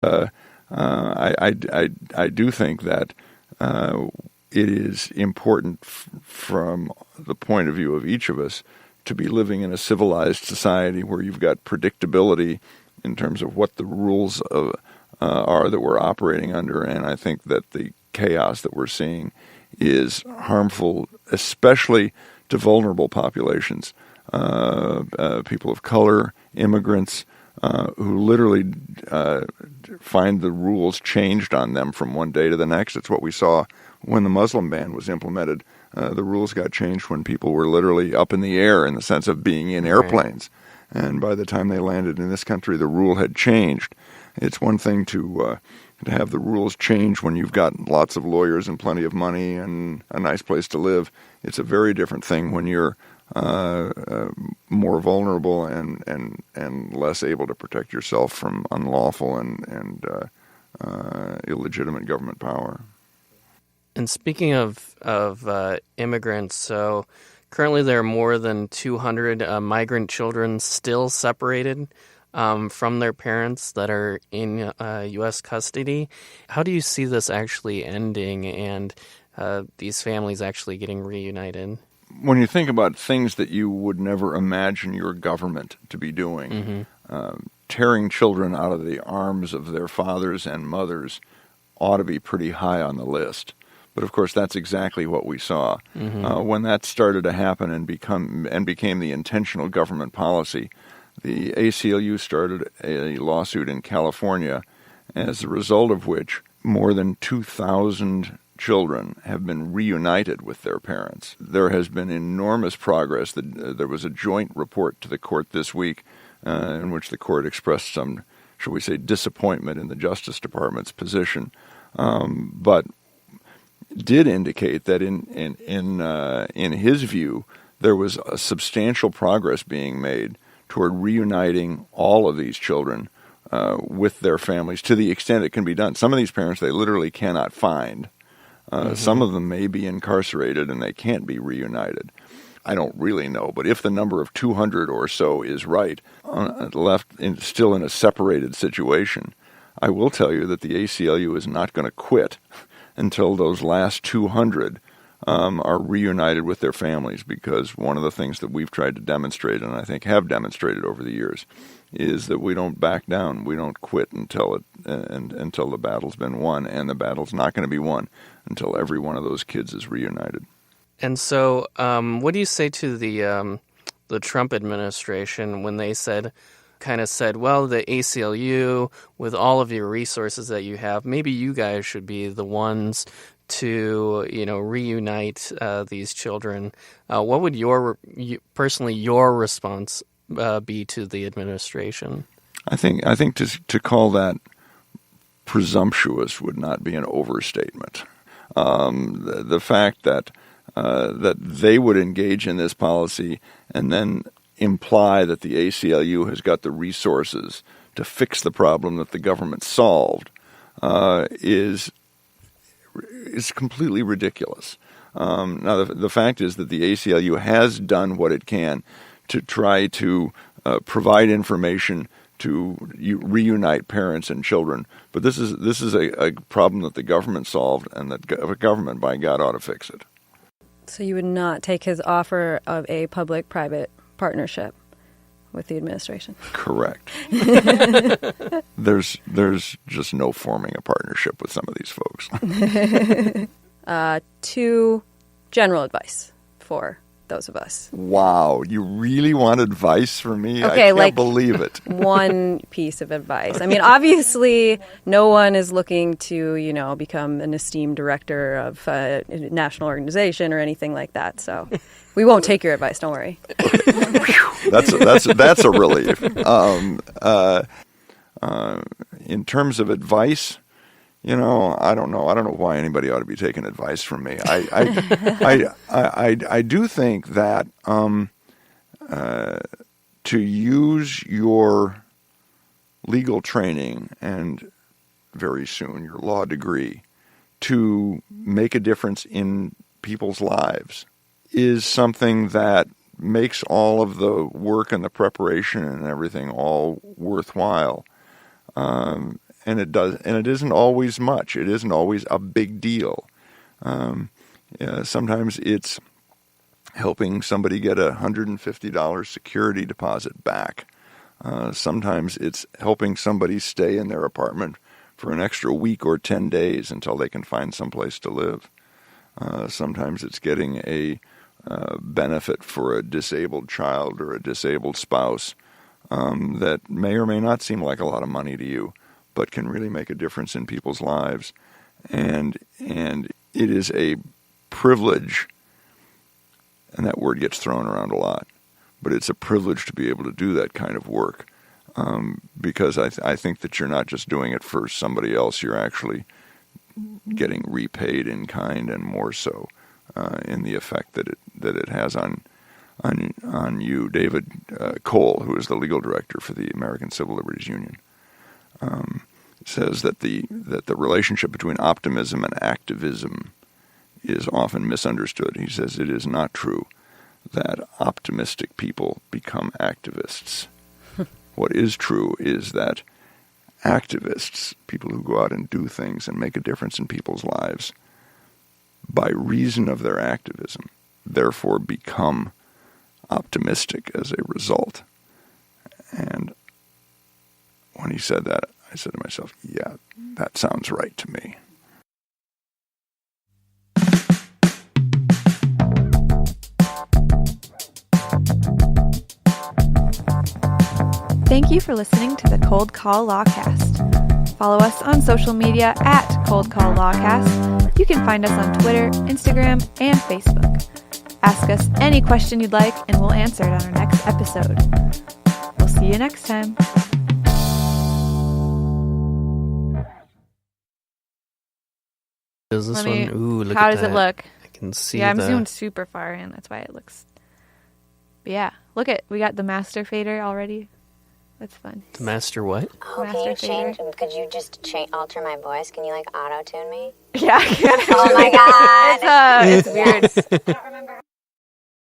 I do think that it is important from the point of view of each of us to be living in a civilized society where you've got predictability in terms of what the rules are that we're operating under. And I think that the chaos that we're seeing is harmful, especially to vulnerable populations, people of color, immigrants, who literally find the rules changed on them from one day to the next. It's what we saw when the Muslim ban was implemented. The rules got changed when people were literally up in the air in the sense of being in airplanes. Right. And by the time they landed in this country, the rule had changed. It's one thing to have the rules change when you've got lots of lawyers and plenty of money and a nice place to live. It's a very different thing when you're more vulnerable and less able to protect yourself from unlawful and illegitimate government power. And speaking of immigrants, so currently there are more than 200 migrant children still separated from their parents that are in U.S. custody. How do you see this actually ending and these families actually getting reunited? When you think about things that you would never imagine your government to be doing, tearing children out of the arms of their fathers and mothers ought to be pretty high on the list. But of course, that's exactly what we saw. When that started to happen and became the intentional government policy, the ACLU started a lawsuit in California, as a result of which more than 2,000 children have been reunited with their parents. There has been enormous progress. There was a joint report to the court this week in which the court expressed some, shall we say, disappointment in the Justice Department's position, but did indicate that in his view there was a substantial progress being made toward reuniting all of these children with their families to the extent it can be done. Some of these parents they literally cannot find. Some of them may be incarcerated and they can't be reunited. I don't really know, but if the number of 200 or so is right, still in a separated situation, I will tell you that the ACLU is not going to quit until those last 200 are reunited with their families, because one of the things that we've tried to demonstrate, and I think have demonstrated over the years, is that we don't back down. We don't quit until the battle's been won, and the battle's not going to be won until every one of those kids is reunited. And so, what do you say to the Trump administration when they said, well, the ACLU, with all of your resources that you have, maybe you guys should be the ones to, reunite these children? What would your response be to the administration? I think to call that presumptuous would not be an overstatement. The fact that they would engage in this policy and then imply that the ACLU has got the resources to fix the problem that the government solved is completely ridiculous. Now, the fact is that the ACLU has done what it can to try to provide information to reunite parents and children, but this is a problem that the government solved, and that the government, by God, ought to fix it. So you would not take his offer of a public-private partnership with the administration? Correct. There's just no forming a partnership with some of these folks. Two general advice for those of us. Wow, you really want advice from me? Okay, I can't believe it. One piece of advice. I mean, obviously, no one is looking to, become an esteemed director of a national organization or anything like that. So we won't take your advice. Don't worry. That's a relief. In terms of advice, I don't know. I don't know why anybody ought to be taking advice from me. I do think that to use your legal training and very soon your law degree to make a difference in people's lives is something that makes all of the work and the preparation and everything all worthwhile. it isn't always much. It isn't always a big deal. Sometimes it's helping somebody get a $150 security deposit back. Sometimes it's helping somebody stay in their apartment for an extra week or 10 days until they can find someplace to live. Sometimes it's getting a benefit for a disabled child or a disabled spouse that may or may not seem like a lot of money to you, but can really make a difference in people's lives. And it is a privilege, and that word gets thrown around a lot, but it's a privilege to be able to do that kind of work, because I think that you're not just doing it for somebody else, you're actually getting repaid in kind, and more so in the effect that it has on you. David Cole, who is the legal director for the American Civil Liberties Union, says that the relationship between optimism and activism is often misunderstood. He says it is not true that optimistic people become activists. What is true is that activists, people who go out and do things and make a difference in people's lives, by reason of their activism, therefore become optimistic as a result. And when he said that, I said to myself, yeah, that sounds right to me. Thank you for listening to the Cold Call Lawcast. Follow us on social media at Cold Call Lawcast. You can find us on Twitter, Instagram, and Facebook. Ask us any question you'd like, and we'll answer it on our next episode. We'll see you next time. Is this one? Ooh, look How at does that. it look? I can see. Yeah, I'm zoomed super far in. That's why it looks. But yeah, look at, we got the master fader already. That's fun. The master what? Oh, can you change? Could you just alter my voice? Can you like auto tune me? Yeah, I can. Oh my god! It's weird. I don't remember.